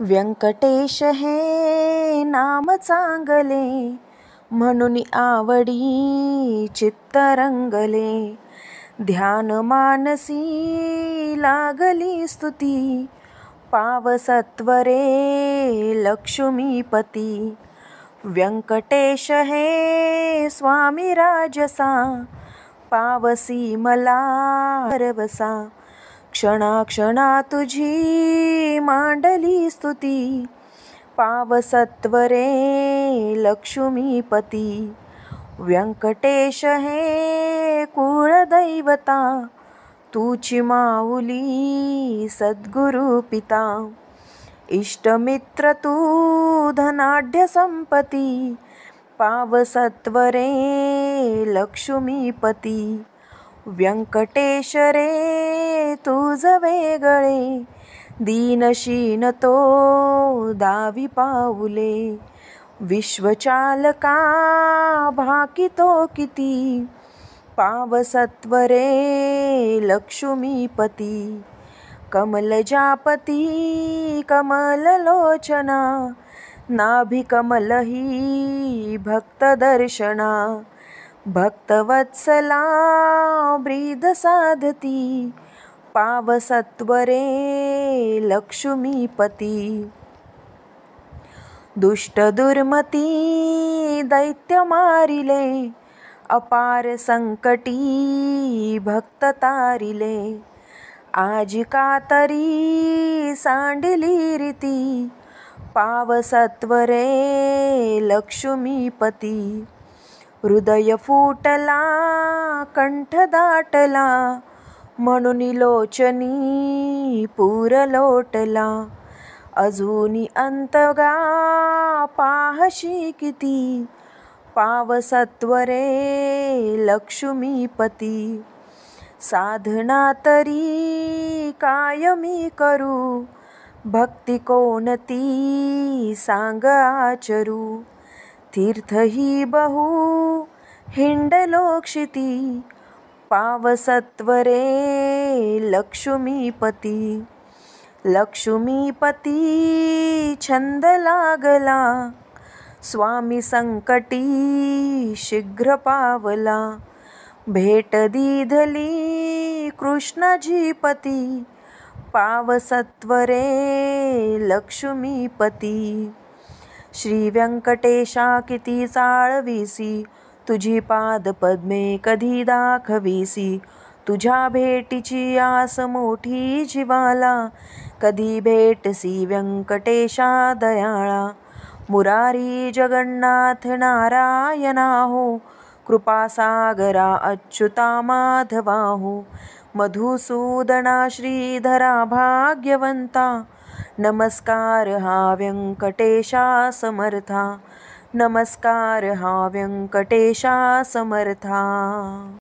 व्यंकटेश हे नाम चांगले, म्हणून आवडी चित्त रंगले. ध्यान मानसी लागली स्तुती, पावसत्वरे लक्ष्मीपती. व्यंकटेश हे स्वामी राजसा, पावसी मला रवसा. क्षणाक्षणा तुझी मांडली स्तुती, पावसत्वरे लक्ष्मीपती. व्यंकटेश हे कुळदैवता, तुची माऊली सद्गुरु पिता. इष्टमित्र तू धनाढ्य संपती, पावसत्वरे लक्ष्मीपती. व्यंकटेश रे तुझ वेगळे, दीनशीन तो दावी पाऊले. विश्वचालका भाकितो किती, पावसत्वरे लक्ष्मीपती. कमलजापती कमललोचना, नाभिकमल ही भक्तदर्शना. भक्तवत्सला ब्रीद साधती, पावसत्वरे लक्ष्मीपती. दुष्ट दुर्मती दैत्य मारिले, अपार संकटी भक्त तारिले. आजी कातरी सांडिली रीती, पावसत्वरे लक्ष्मीपती. हृदय फुटला कंठ दाटला, म्हणून लोचनी पूर लोटला. अजूनी अंतगा पाहशी किती, पावसत्वरे लक्ष्मीपती. साधना तरी कायमी करू, भक्ती कोणती सांग आचरू. तीर्थ ही बहु हिंडलो क्षिती, पावसत्वरे लक्ष्मीपती. लक्ष्मीपती छंद लागला, स्वामी संकटी शीघ्र पावला. भेट दिधली कृष्णाजीपती, पावसत्वरे लक्ष्मीपती. श्री व्यंकटेशा किती चाळविसी, तुझी पादपद्मे कधी दाखविसी. तुझ्या भेटीची आस मोठी जीवाला, कधी भेटसी व्यंकटेशा दयाळा. मुरारी जगन्नाथ नारायणा हो, कृपासागरा अच्युता माधवा हो. मधुसूदना श्रीधरा भाग्यवंता, नमस्कार हा व्यंकटेशा समर्था. नमस्कार हा व्यंकटेशा समर्था.